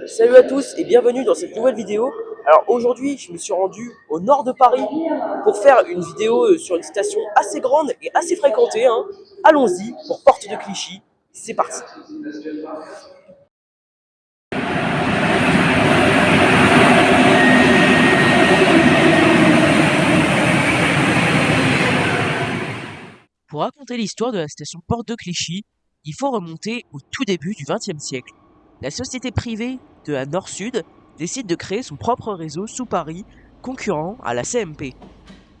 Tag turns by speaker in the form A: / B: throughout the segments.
A: Salut à tous et bienvenue dans cette nouvelle vidéo. Alors aujourd'hui, je me suis rendu au nord de Paris pour faire une vidéo sur une station assez grande et assez fréquentée, hein. Allons-y pour Porte de Clichy. C'est parti. Pour raconter l'histoire de la station Porte de Clichy, il faut remonter au tout début du XXe siècle. La société privée de la Nord-Sud décide de créer son propre réseau sous Paris, concurrent à la CMP.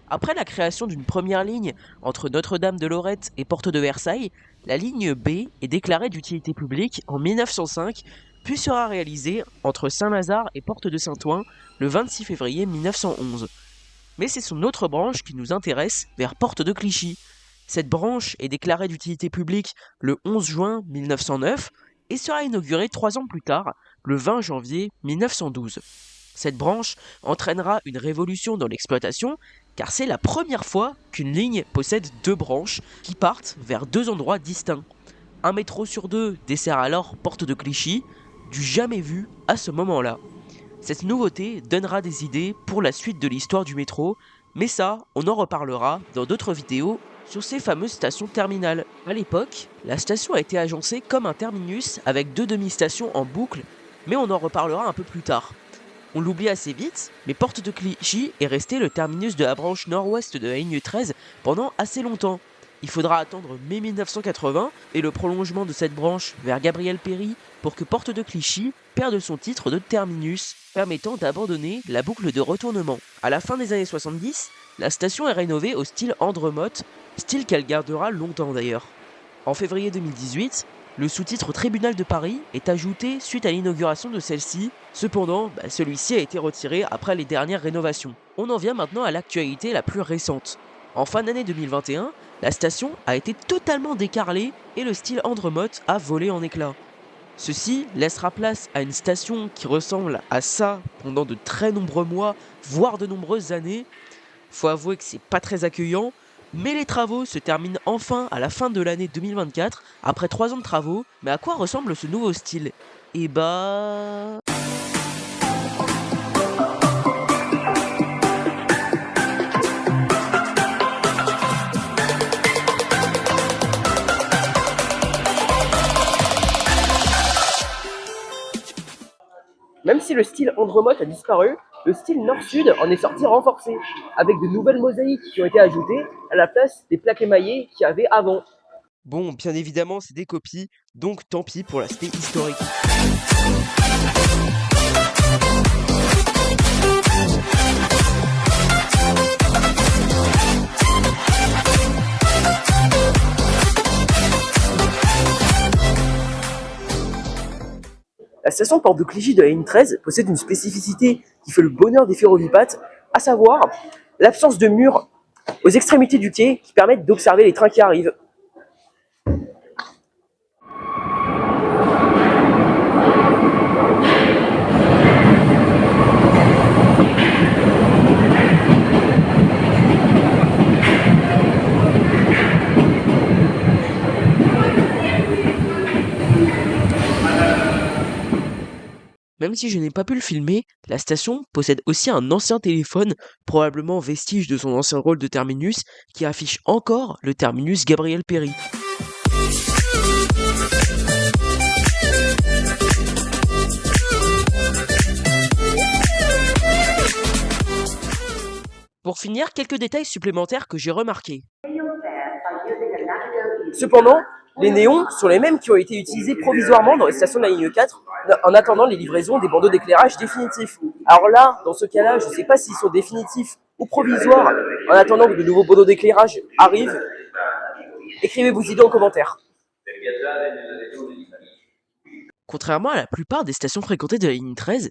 A: Après la création d'une première ligne entre Notre-Dame-de-Lorette et Porte de Versailles, la ligne B est déclarée d'utilité publique en 1905, puis sera réalisée entre Saint-Lazare et Porte de Saint-Ouen le 26 février 1911. Mais c'est son autre branche qui nous intéresse, vers Porte de Clichy. Cette branche est déclarée d'utilité publique le 11 juin 1909 et sera inaugurée 3 ans plus tard, le 20 janvier 1912. Cette branche entraînera une révolution dans l'exploitation car c'est la première fois qu'une ligne possède 2 branches qui partent vers 2 endroits distincts. Un métro sur 2 dessert alors Porte de Clichy, du jamais vu à ce moment-là. Cette nouveauté donnera des idées pour la suite de l'histoire du métro, mais ça, on en reparlera dans d'autres vidéos sur ces fameuses stations terminales. À l'époque, la station a été agencée comme un terminus avec 2 demi-stations en boucle, mais on en reparlera un peu plus tard. On l'oublie assez vite, mais Porte de Clichy est resté le terminus de la branche nord-ouest de la ligne 13 pendant assez longtemps. Il faudra attendre mai 1980 et le prolongement de cette branche vers Gabriel-Péri pour que Porte de Clichy perde son titre de terminus, permettant d'abandonner la boucle de retournement. À la fin des années 70, la station est rénovée au style Andremotte, style qu'elle gardera longtemps d'ailleurs. En février 2018, le sous-titre Tribunal de Paris est ajouté suite à l'inauguration de celle-ci, cependant, celui-ci a été retiré après les dernières rénovations. On en vient maintenant à l'actualité la plus récente. En fin d'année 2021, la station a été totalement décarrelée et le style Andremotte a volé en éclats. Ceci laissera place à une station qui ressemble à ça pendant de très nombreux mois, voire de nombreuses années. Faut avouer que c'est pas très accueillant, mais les travaux se terminent enfin à la fin de l'année 2024, après 3 ans de travaux. Mais à quoi ressemble ce nouveau style? Eh bah... Même si le style Andromotte a disparu, le style Nord-Sud en est sorti renforcé, avec de nouvelles mosaïques qui ont été ajoutées à la place des plaques émaillées qu'il y avait avant. Bon, bien évidemment, c'est des copies, donc tant pis pour l'aspect historique. La station Porte de Clichy de la ligne 13 possède une spécificité qui fait le bonheur des ferrovipates, à savoir l'absence de murs aux extrémités du quai qui permettent d'observer les trains qui arrivent. Même si je n'ai pas pu le filmer, la station possède aussi un ancien téléphone, probablement vestige de son ancien rôle de terminus, qui affiche encore le terminus Gabriel-Péri. Pour finir, quelques détails supplémentaires que j'ai remarqués. Cependant, les néons sont les mêmes qui ont été utilisés provisoirement dans les stations de la ligne 4 en attendant les livraisons des bandeaux d'éclairage définitifs. Alors là, dans ce cas-là, je ne sais pas s'ils sont définitifs ou provisoires en attendant que de nouveaux bandeaux d'éclairage arrivent. Écrivez vos idées en commentaire. Contrairement à la plupart des stations fréquentées de la ligne 13,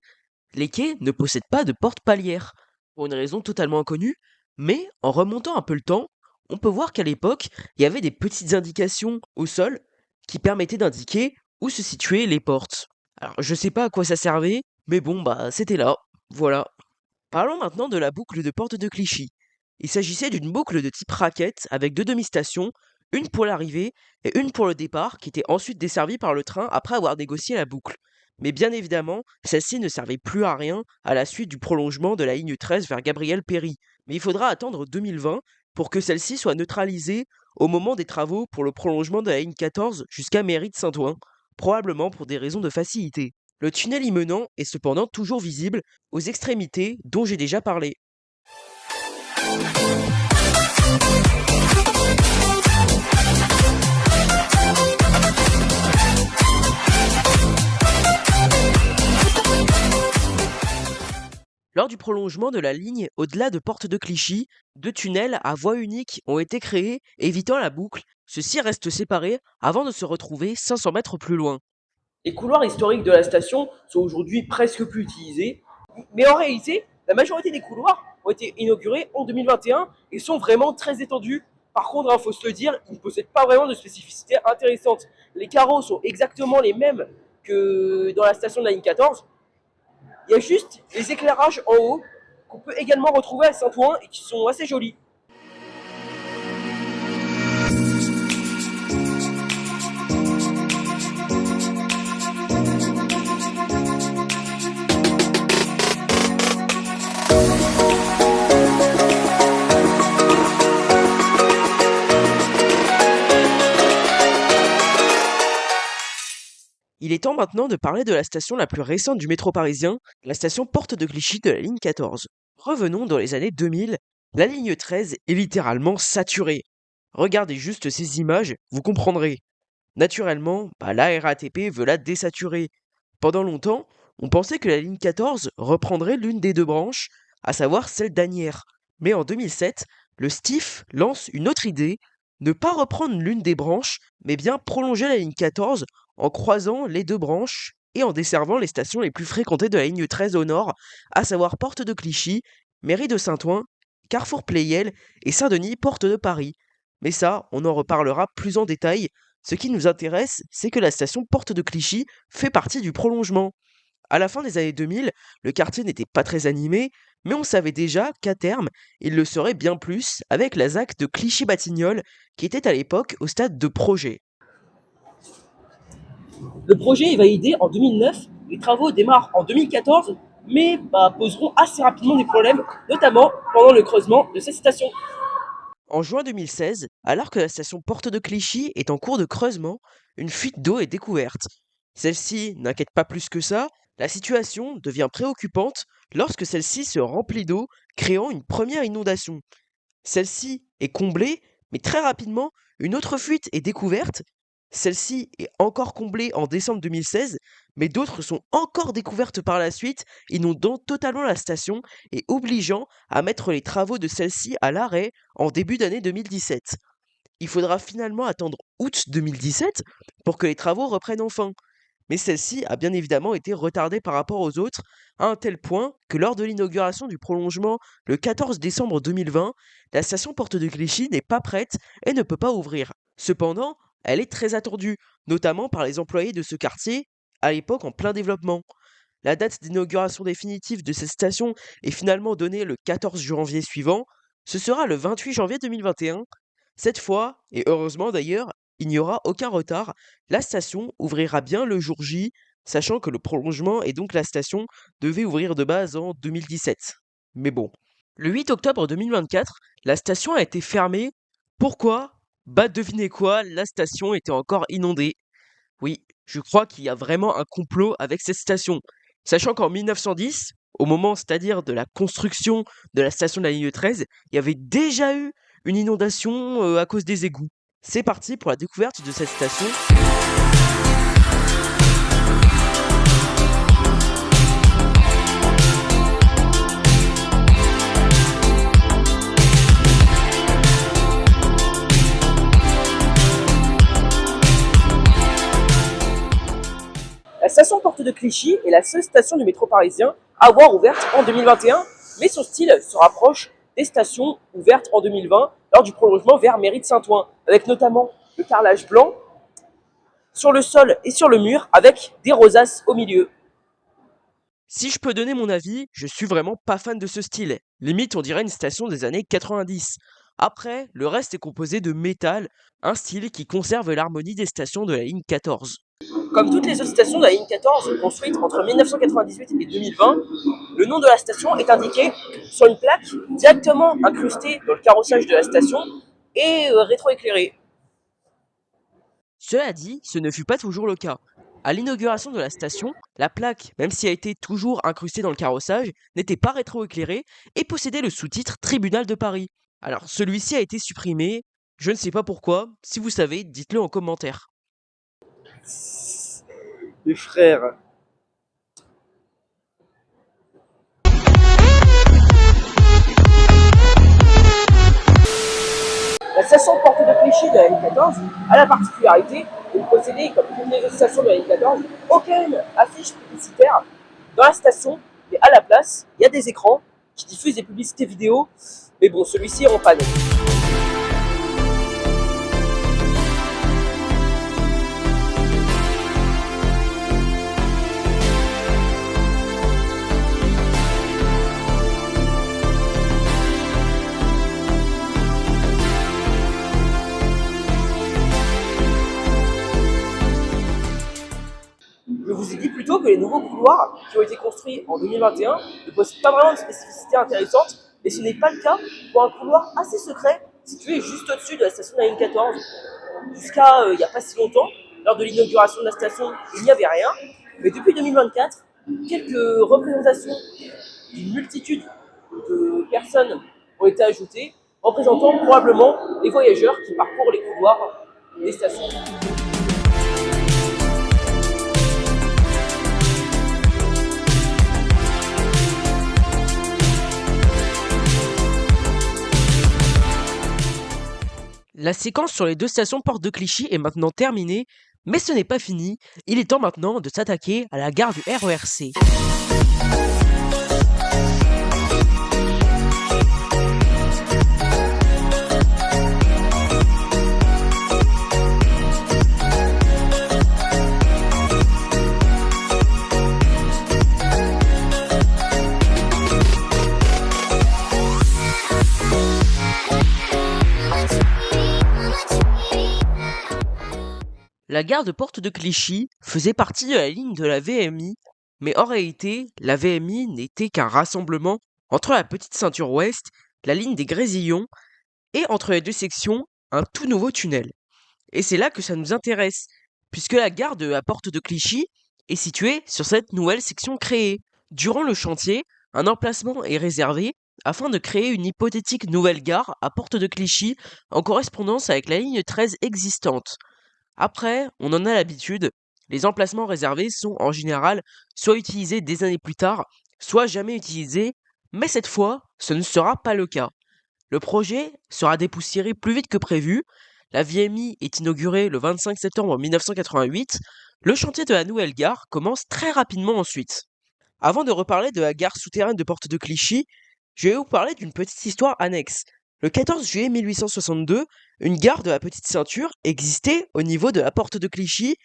A: les quais ne possèdent pas de porte palière, pour une raison totalement inconnue, mais en remontant un peu le temps, on peut voir qu'à l'époque, il y avait des petites indications au sol qui permettaient d'indiquer où se situaient les portes. Alors, je sais pas à quoi ça servait, mais bon, c'était là. Voilà. Parlons maintenant de la boucle de Porte de Clichy. Il s'agissait d'une boucle de type raquette avec 2 demi-stations, une pour l'arrivée et une pour le départ, qui était ensuite desservie par le train après avoir négocié la boucle. Mais bien évidemment, celle-ci ne servait plus à rien à la suite du prolongement de la ligne 13 vers Gabriel-Péry. Mais il faudra attendre 2020 pour que celle-ci soit neutralisée au moment des travaux pour le prolongement de la ligne 14 jusqu'à Mérite-Saint-Ouen, probablement pour des raisons de facilité. Le tunnel y menant est cependant toujours visible aux extrémités dont j'ai déjà parlé. Lors du prolongement de la ligne au-delà de Porte de Clichy, deux tunnels à voie unique ont été créés, évitant la boucle. Ceux-ci restent séparés avant de se retrouver 500 mètres plus loin.
B: Les couloirs historiques de la station sont aujourd'hui presque plus utilisés, mais en réalité, la majorité des couloirs ont été inaugurés en 2021 et sont vraiment très étendus. Par contre, il faut se le dire, ils ne possèdent pas vraiment de spécificités intéressantes. Les carreaux sont exactement les mêmes que dans la station de la ligne 14. Il y a juste les éclairages en haut qu'on peut également retrouver à Saint-Ouen et qui sont assez jolis.
A: Il est temps maintenant de parler de la station la plus récente du métro parisien, la station Porte de Clichy de la ligne 14. Revenons dans les années 2000, la ligne 13 est littéralement saturée. Regardez juste ces images, vous comprendrez. Naturellement, la RATP veut la désaturer. Pendant longtemps, on pensait que la ligne 14 reprendrait l'une des deux branches, à savoir celle d'Asnières. Mais en 2007, le STIF lance une autre idée, ne pas reprendre l'une des branches, mais bien prolonger la ligne 14 en croisant les deux branches et en desservant les stations les plus fréquentées de la ligne 13 au nord, à savoir Porte de Clichy, Mairie de Saint-Ouen, Carrefour Pleyel et Saint-Denis, Porte de Paris. Mais ça, on en reparlera plus en détail. Ce qui nous intéresse, c'est que la station Porte de Clichy fait partie du prolongement. À la fin des années 2000, le quartier n'était pas très animé, mais on savait déjà qu'à terme, il le serait bien plus avec la ZAC de Clichy-Batignolles, qui était à l'époque au stade de projet.
B: Le projet est validé en 2009, les travaux démarrent en 2014, mais poseront assez rapidement des problèmes, notamment pendant le creusement de cette station.
A: En juin 2016, alors que la station Porte de Clichy est en cours de creusement, une fuite d'eau est découverte. Celle-ci n'inquiète pas plus que ça, la situation devient préoccupante lorsque celle-ci se remplit d'eau, créant une première inondation. Celle-ci est comblée, mais très rapidement, une autre fuite est découverte. Celle-ci est encore comblée en décembre 2016, mais d'autres sont encore découvertes par la suite, inondant totalement la station et obligeant à mettre les travaux de celle-ci à l'arrêt en début d'année 2017. Il faudra finalement attendre août 2017 pour que les travaux reprennent enfin. Mais celle-ci a bien évidemment été retardée par rapport aux autres, à un tel point que lors de l'inauguration du prolongement le 14 décembre 2020, la station Porte de Clichy n'est pas prête et ne peut pas ouvrir. Cependant, elle est très attendue, notamment par les employés de ce quartier, à l'époque en plein développement. La date d'inauguration définitive de cette station est finalement donnée le 14 janvier suivant, ce sera le 28 janvier 2021. Cette fois, et heureusement d'ailleurs, il n'y aura aucun retard, la station ouvrira bien le jour J, sachant que le prolongement et donc la station devaient ouvrir de base en 2017. Mais bon. Le 8 octobre 2024, la station a été fermée. Pourquoi? Devinez quoi, la station était encore inondée. Oui, je crois qu'il y a vraiment un complot avec cette station. Sachant qu'en 1910, au moment c'est-à-dire de la construction de la station de la ligne 13, il y avait déjà eu une inondation à cause des égouts. C'est parti pour la découverte de cette station.
B: La station Porte de Clichy est la seule station du métro parisien à avoir ouverte en 2021, mais son style se rapproche des stations ouvertes en 2020 lors du prolongement vers Mairie de Saint-Ouen, avec notamment le carrelage blanc sur le sol et sur le mur, avec des rosaces au milieu.
A: Si je peux donner mon avis, je suis vraiment pas fan de ce style. Limite, on dirait une station des années 90. Après, le reste est composé de métal, un style qui conserve l'harmonie des stations de la ligne 14.
B: Comme toutes les autres stations de la ligne 14 construites entre 1998 et 2020, le nom de la station est indiqué sur une plaque directement incrustée dans le carrossage de la station et rétroéclairée.
A: Cela dit, ce ne fut pas toujours le cas. À l'inauguration de la station, la plaque, même si elle était toujours incrustée dans le carrossage, n'était pas rétroéclairée et possédait le sous-titre Tribunal de Paris. Alors celui-ci a été supprimé, je ne sais pas pourquoi, si vous savez, dites-le en commentaire.
B: Les frères. La station Porte de Clichy de la ligne 14 a la particularité de posséder, comme toutes les autres stations de la ligne 14, aucune affiche publicitaire dans la station, mais à la place, il y a des écrans qui diffusent des publicités vidéo, mais bon, celui-ci est en panne. Je vous ai dit plutôt que les nouveaux couloirs qui ont été construits en 2021 ne possèdent pas vraiment de spécificité intéressante, mais ce n'est pas le cas pour un couloir assez secret situé juste au-dessus de la station de la ligne 14. Jusqu'à il n'y a pas si longtemps, lors de l'inauguration de la station, il n'y avait rien, mais depuis 2024, quelques représentations d'une multitude de personnes ont été ajoutées, représentant probablement les voyageurs qui parcourent les couloirs des stations.
A: La séquence sur les deux stations Porte de Clichy est maintenant terminée, mais ce n'est pas fini, il est temps maintenant de s'attaquer à la gare du RERC. La gare de Porte de Clichy faisait partie de la ligne de la VMI, mais en réalité, la VMI n'était qu'un rassemblement entre la petite ceinture ouest, la ligne des Grésillons, et entre les deux sections, un tout nouveau tunnel. Et c'est là que ça nous intéresse, puisque la gare de la Porte de Clichy est située sur cette nouvelle section créée. Durant le chantier, un emplacement est réservé afin de créer une hypothétique nouvelle gare à Porte de Clichy en correspondance avec la ligne 13 existante. Après, on en a l'habitude, les emplacements réservés sont en général soit utilisés des années plus tard, soit jamais utilisés, mais cette fois, ce ne sera pas le cas. Le projet sera dépoussiéré plus vite que prévu, la VMI est inaugurée le 25 septembre 1988, le chantier de la nouvelle gare commence très rapidement ensuite. Avant de reparler de la gare souterraine de Porte de Clichy, je vais vous parler d'une petite histoire annexe. Le 14 juillet 1862, une gare de la Petite Ceinture existait au niveau de la Porte de Clichy.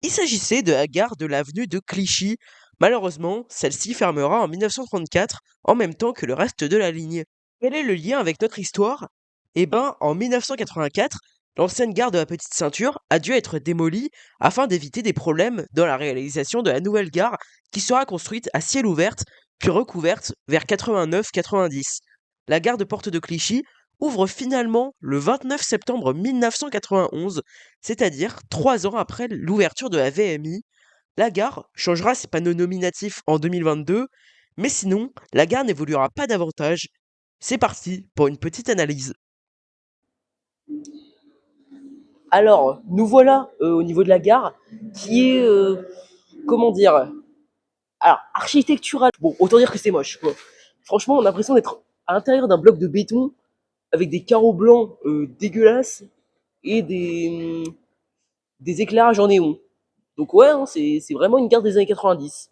A: Il s'agissait de la gare de l'avenue de Clichy. Malheureusement, celle-ci fermera en 1934, en même temps que le reste de la ligne. Quel est le lien avec notre histoire? Eh ben, en 1984, l'ancienne gare de la Petite Ceinture a dû être démolie afin d'éviter des problèmes dans la réalisation de la nouvelle gare qui sera construite à ciel ouvert puis recouverte vers 89-90. La gare de Porte de Clichy ouvre finalement le 29 septembre 1991, c'est-à-dire 3 ans après l'ouverture de la VMI. La gare changera ses panneaux nominatifs en 2022, mais sinon, la gare n'évoluera pas davantage. C'est parti pour une petite analyse.
B: Alors, nous voilà au niveau de la gare, qui est, comment dire, alors, architectural. Bon, autant dire que c'est moche, quoi. Franchement, on a l'impression d'être à l'intérieur d'un bloc de béton, avec des carreaux blancs dégueulasses, et des éclairages en néon. Donc ouais, hein, c'est vraiment une gare des années 90.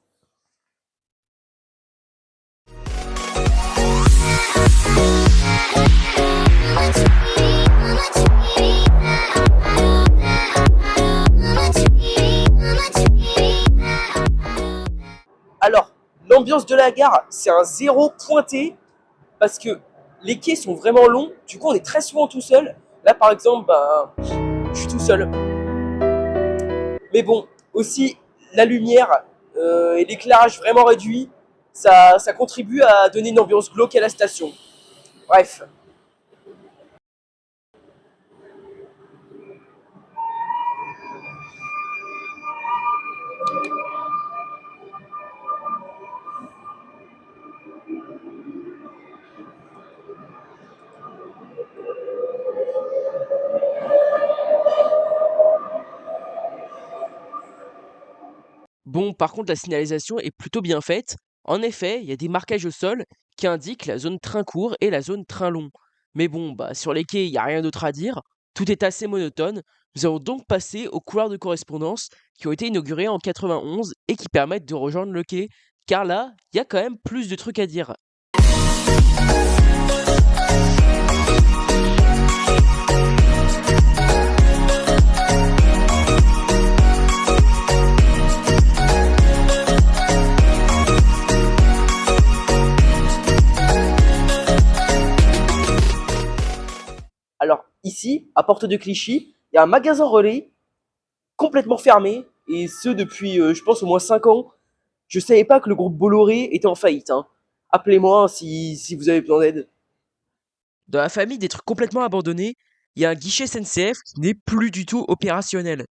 B: Alors, l'ambiance de la gare, c'est un zéro pointé, parce que les quais sont vraiment longs, du coup on est très souvent tout seul. Là par exemple, je suis tout seul. Mais bon, Aussi, la lumière et l'éclairage vraiment réduit, ça contribue à donner une ambiance glauque à la station. Bref.
A: Bon, par contre, la signalisation est plutôt bien faite. En effet, il y a des marquages au sol qui indiquent la zone train court et la zone train long. Mais bon, bah, sur les quais, il n'y a rien d'autre à dire. Tout est assez monotone. Nous allons donc passer aux couloirs de correspondance qui ont été inaugurés en 91 et qui permettent de rejoindre le quai. Car là, il y a quand même plus de trucs à dire.
B: Alors, ici, à Porte de Clichy, il y a un magasin relais complètement fermé, et ce depuis, je pense, au moins 5 ans. Je savais pas que le groupe Bolloré était en faillite. Hein. Appelez-moi si vous avez besoin d'aide.
A: Dans la famille des trucs complètement abandonnés, il y a un guichet SNCF qui n'est plus du tout opérationnel.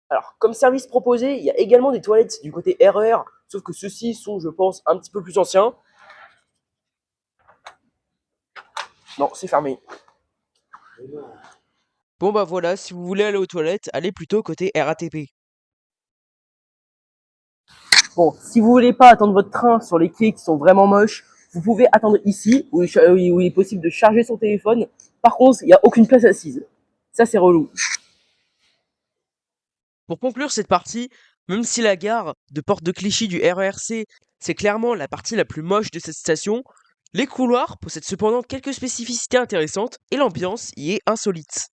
B: Alors, comme service proposé, il y a également des toilettes du côté RER, sauf que ceux-ci sont, je pense, un petit peu plus anciens. Non, c'est fermé.
A: Bon bah voilà, si vous voulez aller aux toilettes, allez plutôt côté RATP.
B: Bon, si vous voulez pas attendre votre train sur les quais qui sont vraiment moches, vous pouvez attendre ici, où il est possible de charger son téléphone. Par contre, il n'y a aucune place assise. Ça, c'est relou.
A: Pour conclure cette partie, même si la gare de Porte de Clichy du RERC, c'est clairement la partie la plus moche de cette station, les couloirs possèdent cependant quelques spécificités intéressantes et l'ambiance y est insolite.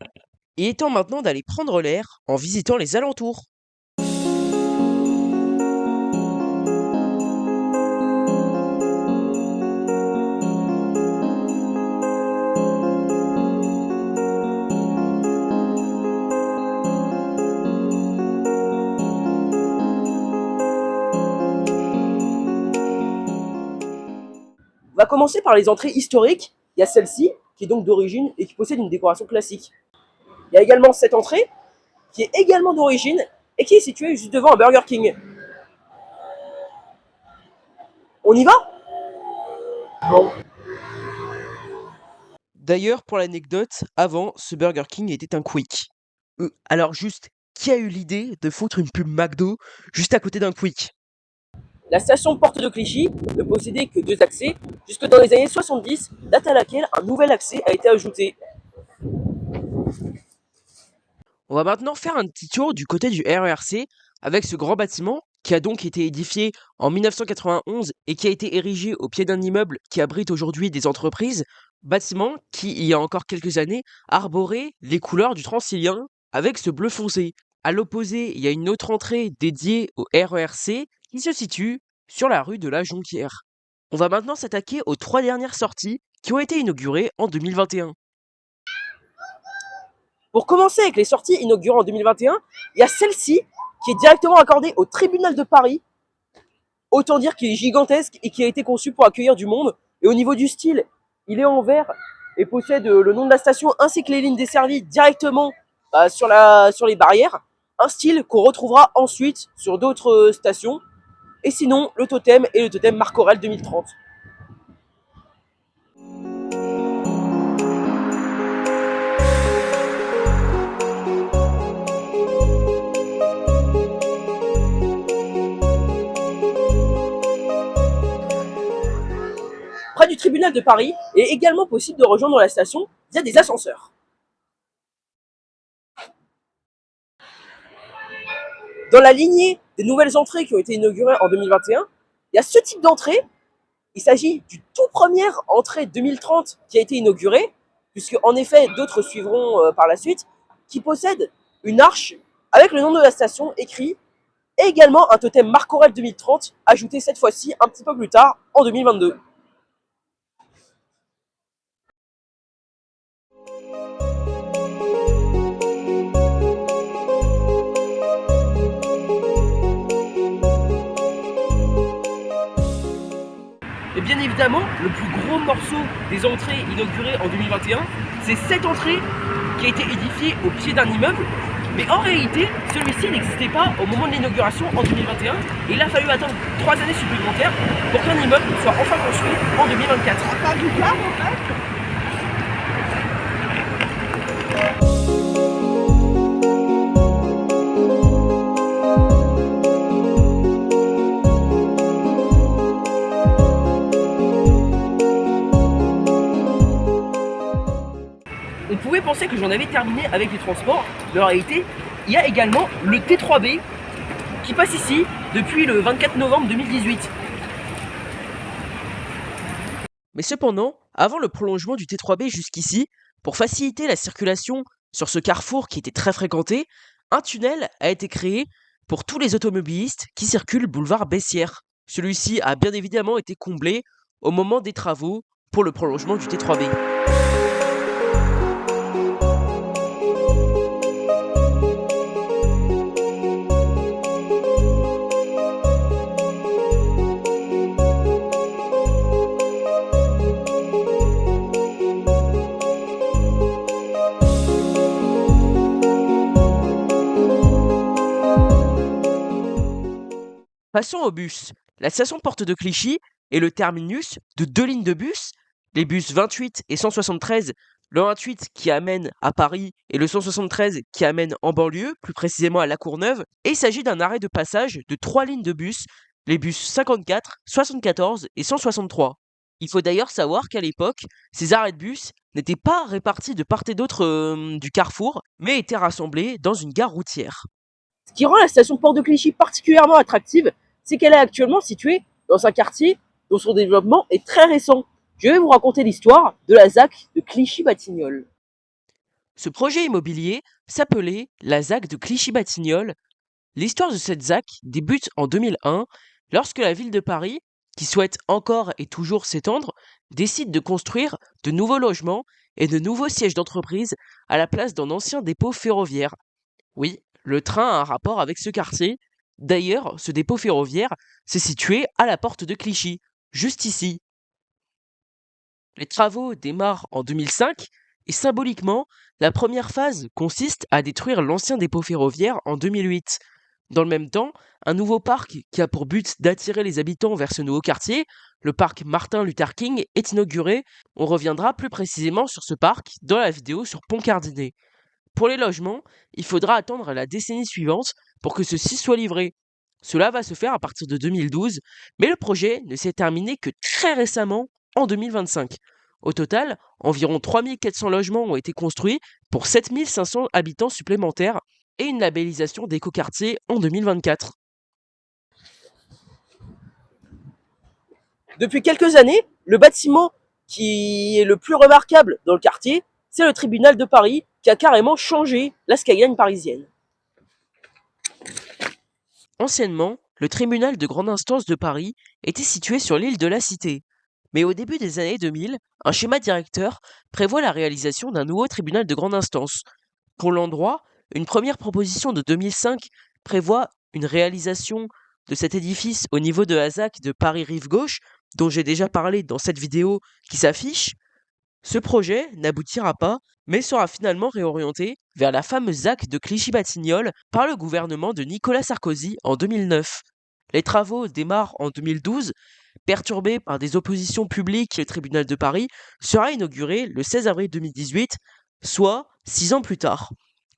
A: Il est temps maintenant d'aller prendre l'air en visitant les alentours.
B: On va commencer par les entrées historiques. Il y a celle-ci, qui est donc d'origine et qui possède une décoration classique. Il y a également cette entrée, qui est également d'origine et qui est située juste devant un Burger King. On y va? Bon.
A: D'ailleurs, pour l'anecdote, avant, ce Burger King était un Quick. Alors juste, qui a eu l'idée de foutre une pub McDo juste à côté d'un Quick?
B: La station Porte de Clichy ne possédait que 2 accès, jusque dans les années 70, date à laquelle un nouvel accès a été ajouté.
A: On va maintenant faire un petit tour du côté du RERC avec ce grand bâtiment qui a donc été édifié en 1991 et qui a été érigé au pied d'un immeuble qui abrite aujourd'hui des entreprises, bâtiment qui, il y a encore quelques années, arborait les couleurs du Transilien avec ce bleu foncé. À l'opposé, il y a une autre entrée dédiée au RERC qui se situe sur la rue de la Jonquière. On va maintenant s'attaquer aux 3 dernières sorties qui ont été inaugurées en 2021.
B: Pour commencer avec les sorties inaugurées en 2021, il y a celle-ci qui est directement accordée au tribunal de Paris. Autant dire qu'il est gigantesque et qui a été conçu pour accueillir du monde. Et au niveau du style, il est en verre et possède le nom de la station ainsi que les lignes desservies directement sur les barrières. Un style qu'on retrouvera ensuite sur d'autres stations. Et sinon, le totem est le totem Marc Aurèle 2030. Près du tribunal de Paris, il est également possible de rejoindre la station via des ascenseurs. Dans la lignée des nouvelles entrées qui ont été inaugurées en 2021, il y a ce type d'entrée. Il s'agit du tout première entrée 2030 qui a été inaugurée, puisque en effet d'autres suivront par la suite, qui possède une arche avec le nom de la station écrit, et également un totem Marc Aurèle 2030, ajouté cette fois-ci un petit peu plus tard, en 2022. Et bien évidemment, le plus gros morceau des entrées inaugurées en 2021, c'est cette entrée qui a été édifiée au pied d'un immeuble. Mais en réalité, celui-ci n'existait pas au moment de l'inauguration en 2021. Et il a fallu attendre 3 années supplémentaires pour qu'un immeuble soit enfin construit en 2024.
C: Pas du tout, en fait.
B: On pouvait penser que j'en avais terminé avec les transports, mais en réalité, il y a également le T3B qui passe ici depuis le 24 novembre 2018.
A: Mais cependant, avant le prolongement du T3B jusqu'ici, pour faciliter la circulation sur ce carrefour qui était très fréquenté, un tunnel a été créé pour tous les automobilistes qui circulent boulevard Bessières. Celui-ci a bien évidemment été comblé au moment des travaux pour le prolongement du T3B. Passons au bus. La station Porte de Clichy est le terminus de 2 lignes de bus, les bus 28 et 173, le 28 qui amène à Paris et le 173 qui amène en banlieue, plus précisément à La Courneuve, et il s'agit d'un arrêt de passage de 3 lignes de bus, les bus 54, 74 et 163. Il faut d'ailleurs savoir qu'à l'époque, ces arrêts de bus n'étaient pas répartis de part et d'autre du carrefour, mais étaient rassemblés dans une gare routière.
B: Ce qui rend la station Porte de Clichy particulièrement attractive, c'est qu'elle est actuellement située dans un quartier dont son développement est très récent. Je vais vous raconter l'histoire de la ZAC de Clichy-Batignolles.
A: Ce projet immobilier s'appelait la ZAC de Clichy-Batignolles. L'histoire de cette ZAC débute en 2001 lorsque la ville de Paris, qui souhaite encore et toujours s'étendre, décide de construire de nouveaux logements et de nouveaux sièges d'entreprise à la place d'un ancien dépôt ferroviaire. Oui, le train a un rapport avec ce quartier. D'ailleurs, ce dépôt ferroviaire s'est situé à la porte de Clichy, juste ici. Les travaux démarrent en 2005 et symboliquement, la première phase consiste à détruire l'ancien dépôt ferroviaire en 2008. Dans le même temps, un nouveau parc qui a pour but d'attirer les habitants vers ce nouveau quartier, le parc Martin Luther King, est inauguré. On reviendra plus précisément sur ce parc dans la vidéo sur Pont-Cardinet. Pour les logements, il faudra attendre la décennie suivante pour que ceux-ci soient livrés. Cela va se faire à partir de 2012, mais le projet ne s'est terminé que très récemment, en 2025. Au total, environ 3400 logements ont été construits pour 7500 habitants supplémentaires et une labellisation d'écoquartier en 2024.
B: Depuis quelques années, le bâtiment qui est le plus remarquable dans le quartier, c'est le tribunal de Paris qui a carrément changé la skyline parisienne.
A: Anciennement, le tribunal de grande instance de Paris était situé sur l'île de la Cité. Mais au début des années 2000, un schéma directeur prévoit la réalisation d'un nouveau tribunal de grande instance. Pour l'endroit, une première proposition de 2005 prévoit une réalisation de cet édifice au niveau de la ZAC de Paris-Rive-Gauche, dont j'ai déjà parlé dans cette vidéo qui s'affiche. Ce projet n'aboutira pas, mais sera finalement réorienté vers la fameuse ZAC de Clichy-Batignolles par le gouvernement de Nicolas Sarkozy en 2009. Les travaux démarrent en 2012. Perturbé par des oppositions publiques, le tribunal de Paris sera inauguré le 16 avril 2018, soit 6 ans plus tard.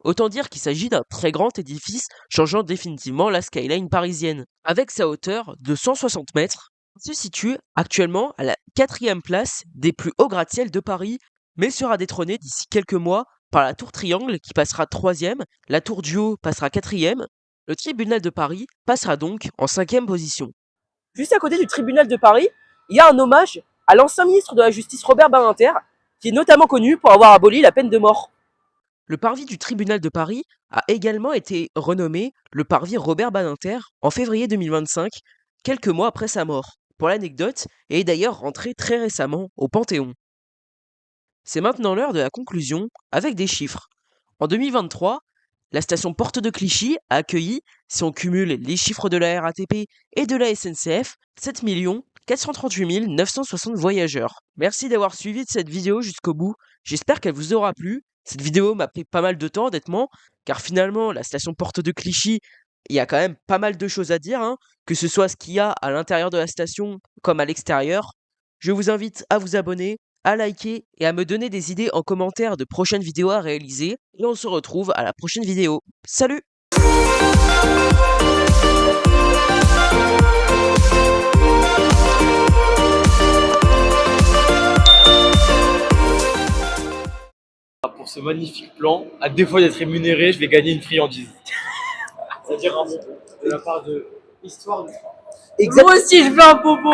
A: Autant dire qu'il s'agit d'un très grand édifice changeant définitivement la skyline parisienne. Avec sa hauteur de 160 mètres, il se situe actuellement à la 4e place des plus hauts gratte-ciel de Paris, mais sera détrôné d'ici quelques mois par la tour Triangle qui passera 3e, la tour du Haut passera 4e, le tribunal de Paris passera donc en 5e position.
B: Juste à côté du tribunal de Paris, il y a un hommage à l'ancien ministre de la Justice Robert Badinter, qui est notamment connu pour avoir aboli la peine de mort.
A: Le parvis du tribunal de Paris a également été renommé le parvis Robert Badinter en février 2025, quelques mois après sa mort, pour l'anecdote, et est d'ailleurs rentré très récemment au Panthéon. C'est maintenant l'heure de la conclusion avec des chiffres. En 2023, la station Porte de Clichy a accueilli, si on cumule les chiffres de la RATP et de la SNCF, 7 438 960 voyageurs. Merci d'avoir suivi cette vidéo jusqu'au bout. J'espère qu'elle vous aura plu. Cette vidéo m'a pris pas mal de temps, honnêtement, car finalement, la station Porte de Clichy, il y a quand même pas mal de choses à dire, hein, que ce soit ce qu'il y a à l'intérieur de la station comme à l'extérieur. Je vous invite à vous abonner, à liker et à me donner des idées en commentaire de prochaines vidéos à réaliser. Et on se retrouve à la prochaine vidéo. Salut!
C: Pour ce magnifique plan, à défaut d'être rémunéré, je vais gagner une friandise. C'est-à-dire un bonbon de la part de Histoire de...
B: Exact.
C: Moi aussi, je veux un bonbon.